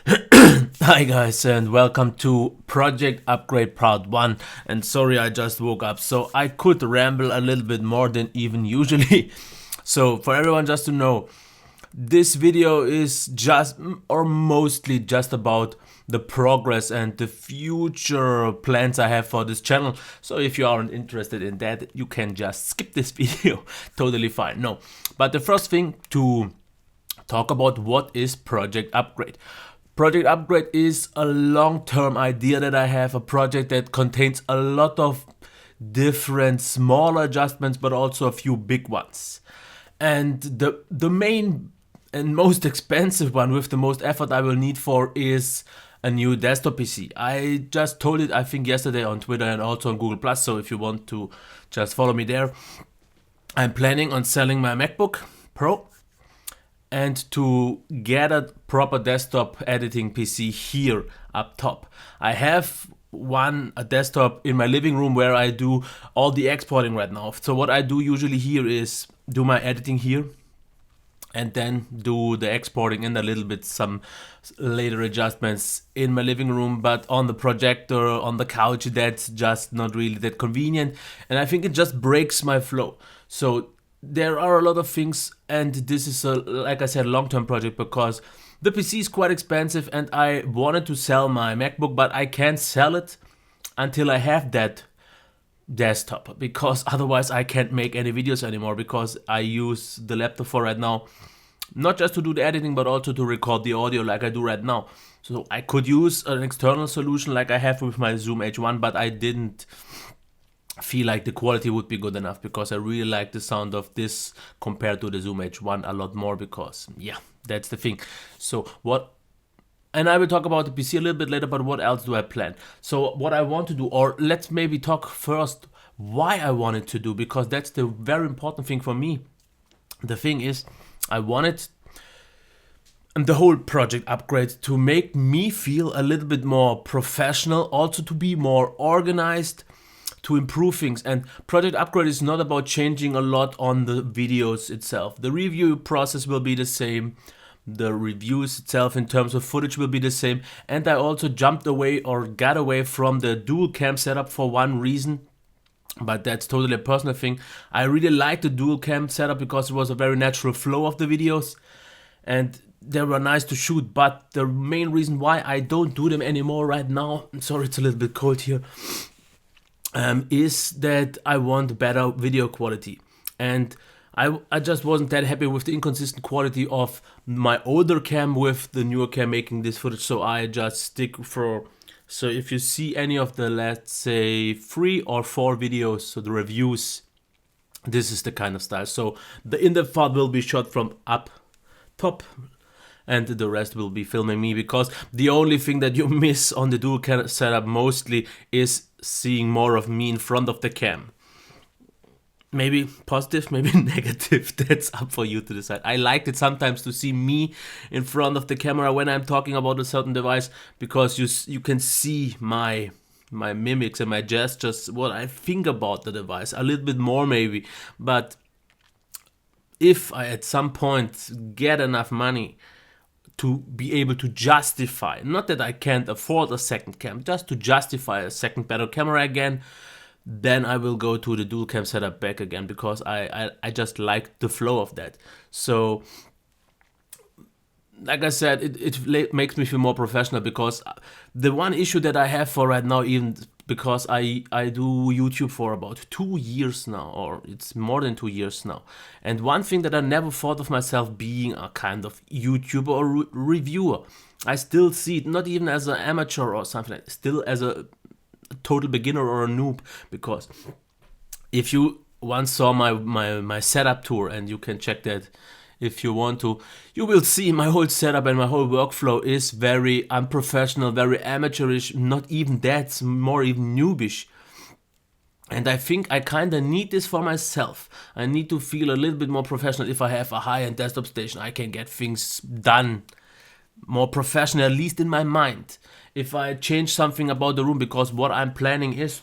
Hi guys and welcome to Project Upgrade Part 1. And sorry, I just woke up, so I could ramble a little bit more than even usually. So for everyone just to know, this video is just or mostly just about the progress and the future plans I have for this channel. So if you aren't interested in that, you can just skip this video. Totally fine. No, but the first thing to talk about, what is Project Upgrade. Project Upgrade is a long-term idea that I have, a project that contains a lot of different small adjustments but also a few big ones. And the main and most expensive one with the most effort I will need for is a new desktop PC. I just told it, I think, yesterday on Twitter and also on Google Plus, so if you want to just follow me there. I'm planning on selling my MacBook Pro and to get a proper desktop editing PC here up top. I have a desktop in my living room where I do all the exporting right now. So what I do usually here is do my editing here and then do the exporting and a little bit some later adjustments in my living room. But on the projector, on the couch, that's just not really that convenient, and I think it just breaks my flow. So there are a lot of things, and this is a, like I said, long-term project because the PC is quite expensive and I wanted to sell my MacBook, but I can't sell it until I have that desktop, because otherwise I can't make any videos anymore, because I use the laptop for right now not just to do the editing but also to record the audio like I do right now. So I could use an external solution like I have with my Zoom H1, but I didn't feel like the quality would be good enough, because I really like the sound of this compared to the Zoom H1 a lot more, because yeah, that's the thing. So what, and I will talk about the PC a little bit later, but what else do I plan? So what I want to do, or let's maybe talk first why I wanted to do, because that's the very important thing for me. The thing is, I wanted the whole Project Upgrade to make me feel a little bit more professional, also to be more organized, to improve things. And Project Upgrade is not about changing a lot on the videos itself. The review process will be the same. The reviews itself in terms of footage will be the same. And I also jumped away or got away from the dual cam setup for one reason, but that's totally a personal thing. I really liked the dual cam setup because it was a very natural flow of the videos and they were nice to shoot. But the main reason why I don't do them anymore right now, sorry it's a little bit cold here, is that I want better video quality. And I just wasn't that happy with the inconsistent quality of my older cam with the newer cam making this footage, so I just stick for, so if you see any of the, let's say, 3 or 4 videos, so the reviews, this is the kind of style. So the in-depth part will be shot from up top and the rest will be filming me, because the only thing that you miss on the dual cam setup mostly is seeing more of me in front of the cam. Maybe positive, maybe negative, that's up for you to decide. I liked it sometimes to see me in front of the camera when I'm talking about a certain device, because you can see my mimics and my gestures, what I think about the device a little bit more maybe. But if I at some point get enough money to be able to justify, not that I can't afford a second cam, just to justify a second better camera again, then I will go to the dual cam setup back again, because I just like the flow of that. So like I said, it makes me feel more professional, because the one issue that I have for right now, even because I do YouTube for about 2 years now, or it's more than 2 years now, and one thing that I never thought of myself being a kind of YouTuber or reviewer, I still see it not even as an amateur or something, still as a total beginner or a noob. Because if you once saw my setup tour, and you can check that if you want to, you will see my whole setup and my whole workflow is very unprofessional, very amateurish, not even that, it's more even noobish. And I think I kind of need this for myself. I need to feel a little bit more professional. If I have a high-end desktop station, I can get things done more professional, at least in my mind. If I change something about the room, because what I'm planning is,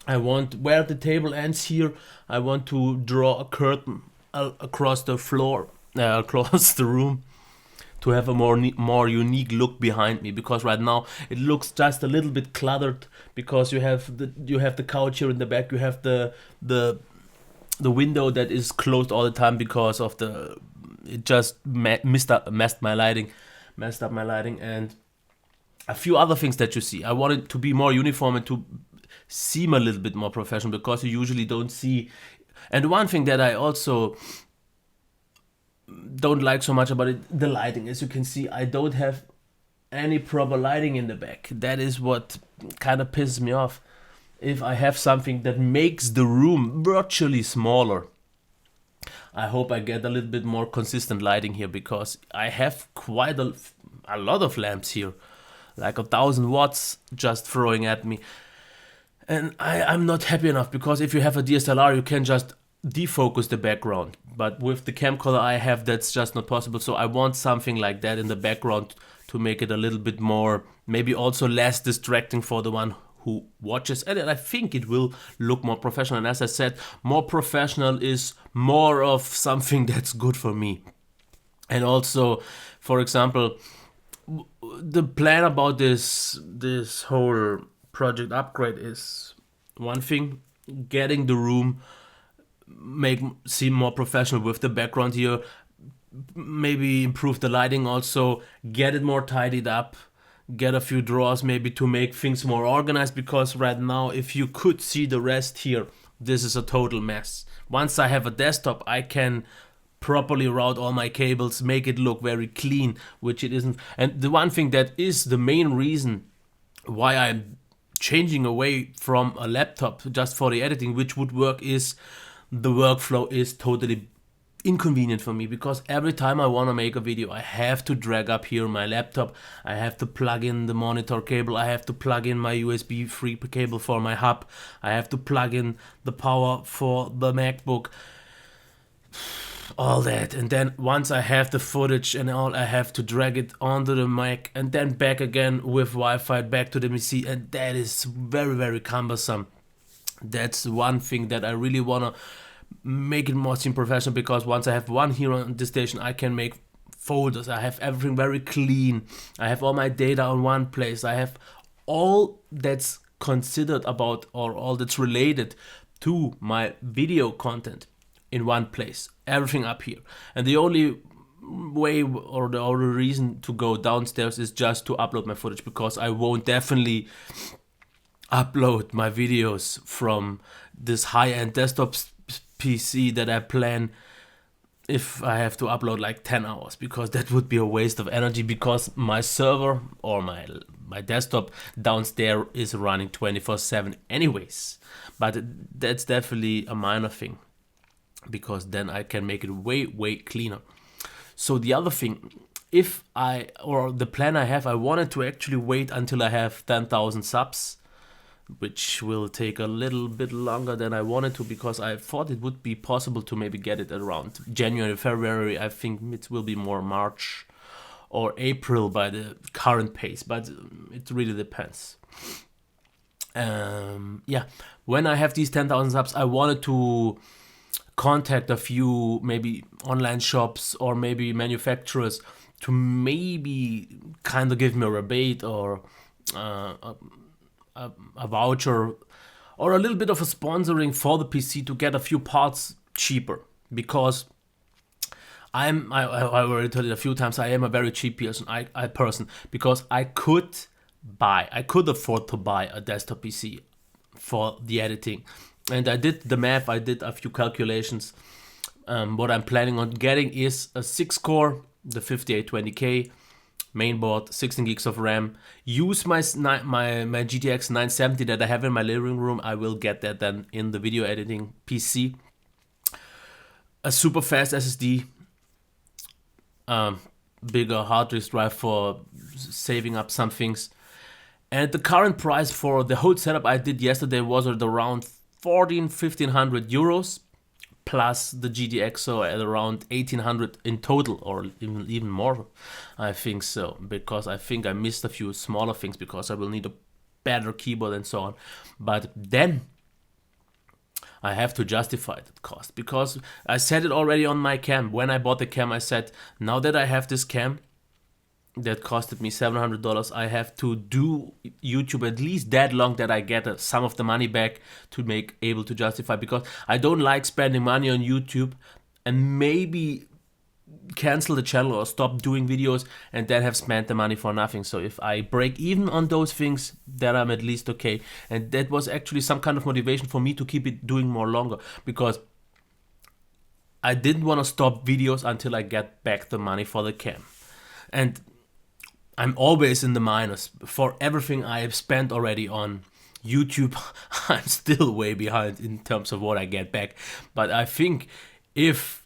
I want, where the table ends here, I want to draw a curtain across the floor, across the room, to have a more unique look behind me, because right now it looks just a little bit cluttered, because you have the couch here in the back, you have the window that is closed all the time because of it just messed up my lighting, and a few other things that you see. I want it to be more uniform and to seem a little bit more professional, because you usually don't see. And one thing that I also don't like so much about it, the lighting. As you can see, I don't have any proper lighting in the back. That is what kind of pisses me off. If I have something that makes the room virtually smaller, I hope I get a little bit more consistent lighting here, because I have quite a lot of lamps here, like 1,000 watts just throwing at me. And I'm not happy enough, because if you have a DSLR, you can just defocus the background. But with the camcorder I have, that's just not possible. So I want something like that in the background to make it a little bit more, maybe also less distracting for the one who watches. And I think it will look more professional. And as I said, more professional is more of something that's good for me. And also, for example, the plan about this whole project upgrade is one thing, getting the room seem more professional with the background here, maybe improve the lighting, also get it more tidied up, get a few drawers maybe to make things more organized, because right now, if you could see the rest here, this is a total mess. Once I have a desktop, I can properly route all my cables, make it look very clean, which it isn't. And the one thing that is the main reason why I'm changing away from a laptop just for the editing, which would work, is the workflow is totally inconvenient for me, because every time I want to make a video, I have to drag up here my laptop, I have to plug in the monitor cable, I have to plug in my USB 3 cable for my hub, I have to plug in the power for the MacBook, all that. And then once I have the footage and all, I have to drag it onto the Mac and then back again with Wi-Fi back to the PC, and that is very, very cumbersome. That's one thing that I really want to make it more seem professional, because once I have one here on the station, I can make folders, I have everything very clean, I have all my data on one place, I have all that's considered about, or all that's related to my video content in one place, everything up here. And the only way, or the only reason to go downstairs is just to upload my footage, because I won't definitely upload my videos from this high-end desktop PC that I plan if I have to upload like 10 hours, because that would be a waste of energy, because my server or my desktop downstairs is running 24/7 anyways. But that's definitely a minor thing, because then I can make it way cleaner. So the other thing, the plan I have, I wanted to actually wait until I have 10,000 subs, which will take a little bit longer than I wanted to, because I thought it would be possible to maybe get it around January, February. I think it will be more March or April by the current pace, but it really depends. When I have these 10,000 subs, I wanted to contact a few maybe online shops or maybe manufacturers to maybe kind of give me a rebate or a voucher or a little bit of a sponsoring for the PC to get a few parts cheaper, because I already told it a few times, I am a very cheap person, because I could afford to buy a desktop PC for the editing. And I did the math, I did a few calculations. What I'm planning on getting is a 6-core, the 5820K, mainboard, 16 gigs of RAM. Use my GTX 970 that I have in my living room. I will get that then in the video editing PC. A super fast SSD, bigger hard disk drive for saving up some things. And the current price for the whole setup I did yesterday was at around 1,500 euros plus the GTX, so at around 1,800 in total, or even more, I think so, because I think I missed a few smaller things, because I will need a better keyboard and so on. But then I have to justify that cost, because I said it already on my cam. When I bought the cam, I said, now that I have this cam, that costed me $700. I have to do YouTube at least that long that I get some of the money back to make able to justify, because I don't like spending money on YouTube and maybe cancel the channel or stop doing videos and then have spent the money for nothing. So if I break even on those things, then I'm at least okay. And that was actually some kind of motivation for me to keep it doing more longer, because I didn't want to stop videos until I get back the money for the cam. And I'm always in the minus for everything I have spent already on YouTube. I'm still way behind in terms of what I get back. But I think if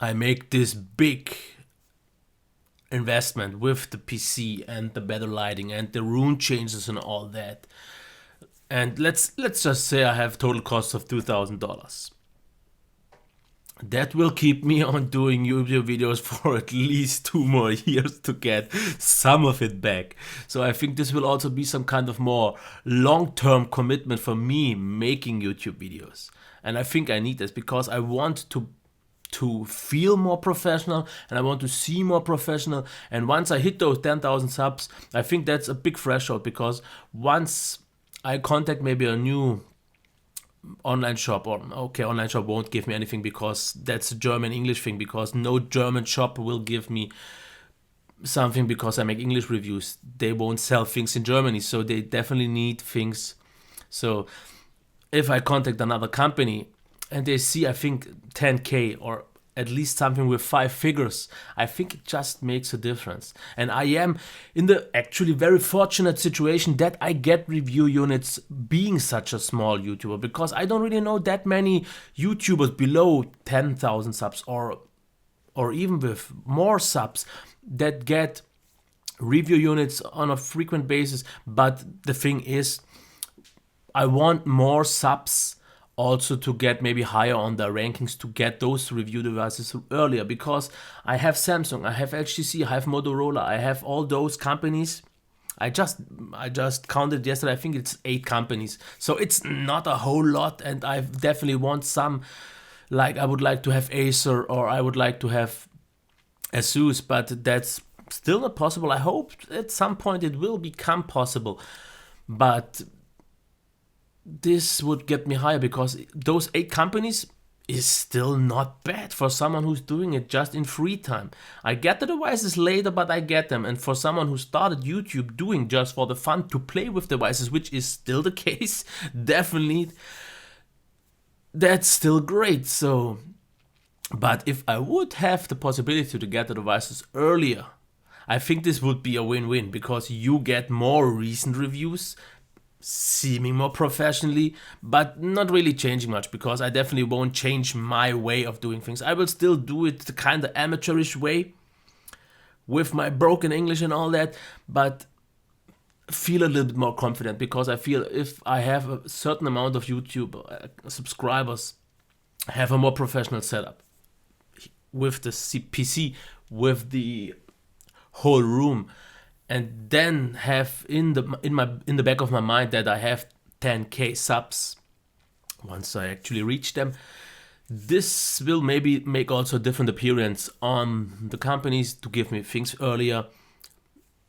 I make this big investment with the PC and the better lighting and the room changes and all that, and let's just say I have total cost of $2,000. That will keep me on doing YouTube videos for at least 2 more years to get some of it back. So I think this will also be some kind of more long-term commitment for me making YouTube videos. And I think I need this because I want to feel more professional and I want to see more professional. And once I hit those 10,000 subs, I think that's a big threshold, because once I contact maybe a new online shop, or okay, online shop won't give me anything because that's a German English thing, because no German shop will give me something because I make English reviews. They won't sell things in Germany, so they definitely need things. So if I contact another company and they see, I think 10k or at least something with 5 figures, I think it just makes a difference. And I am in the actually very fortunate situation that I get review units being such a small YouTuber, because I don't really know that many YouTubers below 10,000 subs or even with more subs that get review units on a frequent basis. But the thing is, I want more subs also to get maybe higher on the rankings, to get those review devices earlier, because I have Samsung, I have HTC, I have Motorola, I have all those companies. I just counted yesterday, I think it's 8 companies. So it's not a whole lot, and I definitely want some, like I would like to have Acer or I would like to have Asus, but that's still not possible. I hope at some point it will become possible. But this would get me higher, because those 8 companies is still not bad for someone who's doing it just in free time. I get the devices later, but I get them. And for someone who started YouTube doing just for the fun to play with devices, which is still the case, definitely, that's still great. So, but if I would have the possibility to get the devices earlier, I think this would be a win-win, because you get more recent reviews, seeming more professionally, but not really changing much, because I definitely won't change my way of doing things. I will still do it the kind of amateurish way with my broken English and all that, but feel a little bit more confident, because I feel if I have a certain amount of YouTube subscribers, have a more professional setup with the PC, with the whole room, and then have in the back of my mind that I have 10k subs once I actually reach them. This will maybe make also a different appearance on the companies to give me things earlier.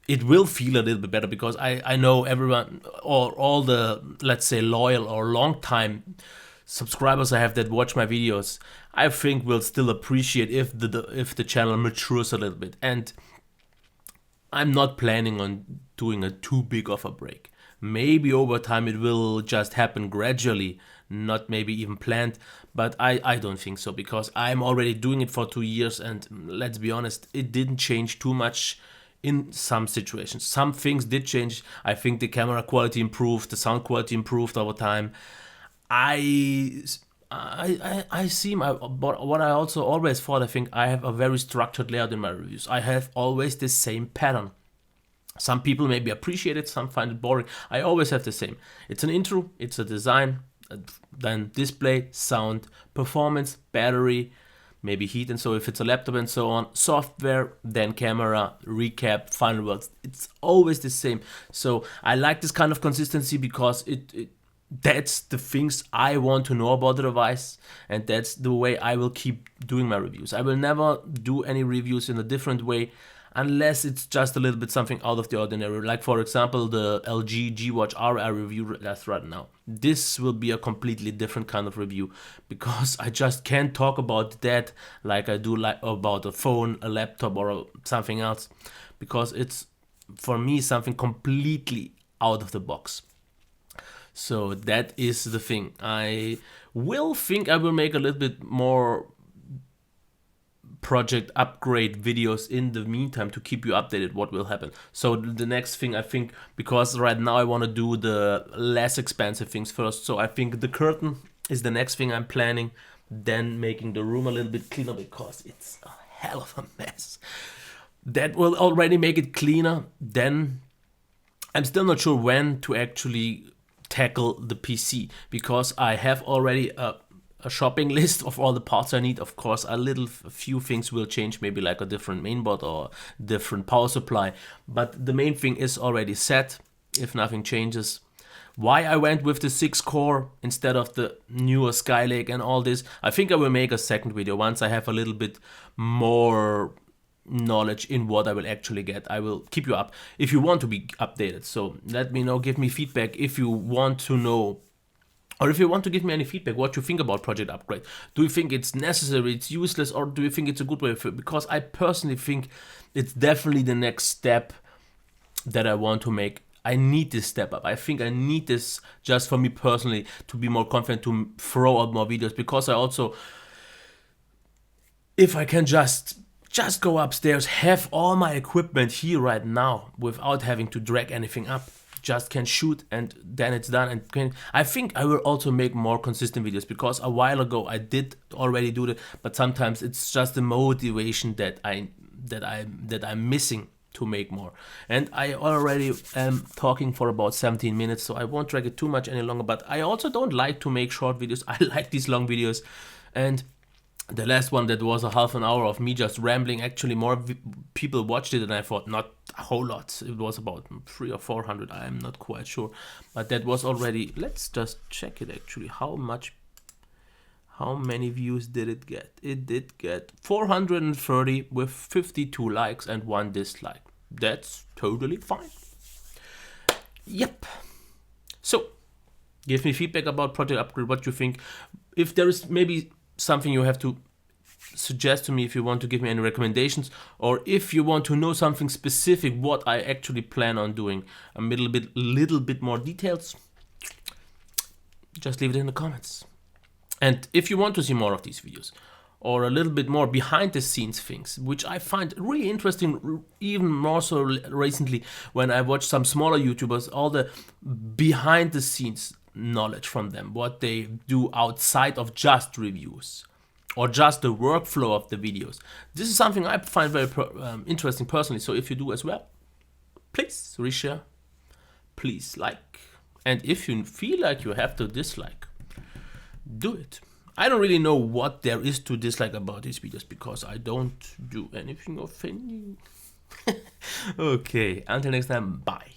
It will feel a little bit better, because I know everyone, or all the, let's say, loyal or long time subscribers I have that watch my videos, I think will still appreciate if the channel matures a little bit. And I'm not planning on doing a too big of a break. Maybe over time it will just happen gradually, not maybe even planned, but I don't think so, because I'm already doing it for 2 years, and let's be honest, it didn't change too much in some situations. Some things did change. I think the camera quality improved, the sound quality improved over time. I see but what I also always thought, I think I have a very structured layout in my reviews. I have always the same pattern. Some people maybe appreciate it, some find it boring. I always have the same. It's an intro, it's a design, then display, sound, performance, battery, maybe heat, and so if it's a laptop and so on, software, then camera, recap, final words. It's always the same. So I like this kind of consistency, because that's the things I want to know about the device, and that's the way I will keep doing my reviews. I will never do any reviews in a different way. unless it's just a little bit something out of the ordinary. Like for example, the LG G Watch R I review that's right now. This will be a completely different kind of review, because I just can't talk about that like I do like about a phone, a laptop, or something else, because it's for me something completely out of the box. So that is the thing. I will make a little bit more project upgrade videos in the meantime to keep you updated what will happen. So the next thing, I think, because right now I want to do the less expensive things first, so I think the curtain is the next thing I'm planning, then making the room a little bit cleaner, because it's a hell of a mess. That will already make it cleaner. Then I'm still not sure when to actually tackle the PC, because I have already a shopping list of all the parts I need. Of course, a few things will change, maybe like a different mainboard or different power supply, but the main thing is already set if nothing changes. Why I went with the 6 core instead of the newer Skylake and all this, I think I will make a second video once I have a little bit more knowledge in what I will actually get. I will keep you up if you want to be updated. So let me know, give me feedback if you want to know, or if you want to give me any feedback, what you think about Project Upgrade. Do you think it's necessary, it's useless, or do you think it's a good way for it? Because I personally think it's definitely the next step that I want to make. I need this step up. I think I need this just for me personally to be more confident to throw out more videos, because I also, if I can just go upstairs, have all my equipment here right now without having to drag anything up, just can shoot and then it's done. And I think I will also make more consistent videos, because a while ago I did already do that, but sometimes it's just the motivation that I'm missing to make more. And I already am talking for about 17 minutes, so I won't drag it too much any longer. But I also don't like to make short videos. I like these long videos. And the last one that was a half an hour of me just rambling, actually more people watched it, and I thought not a whole lot. It was about 300 or 400, I am not quite sure, but that was already, let's just check it actually, how many views did it get? It did get 430 with 52 likes and 1 dislike. That's totally fine. Yep. So give me feedback about Project Upgrade, what you think. If there is maybe something you have to suggest to me, if you want to give me any recommendations, or if you want to know something specific what I actually plan on doing, a little bit more details, just leave it in the comments. And if you want to see more of these videos, or a little bit more behind the scenes things, which I find really interesting, even more so recently when I watch some smaller YouTubers, all the behind the scenes knowledge from them, what they do outside of just reviews or just the workflow of the videos. This is something I find very interesting personally. So if you do as well, please reshare, please like, and if you feel like you have to dislike, do it. I don't really know what there is to dislike about these videos, because I don't do anything offending. Okay, until next time, bye.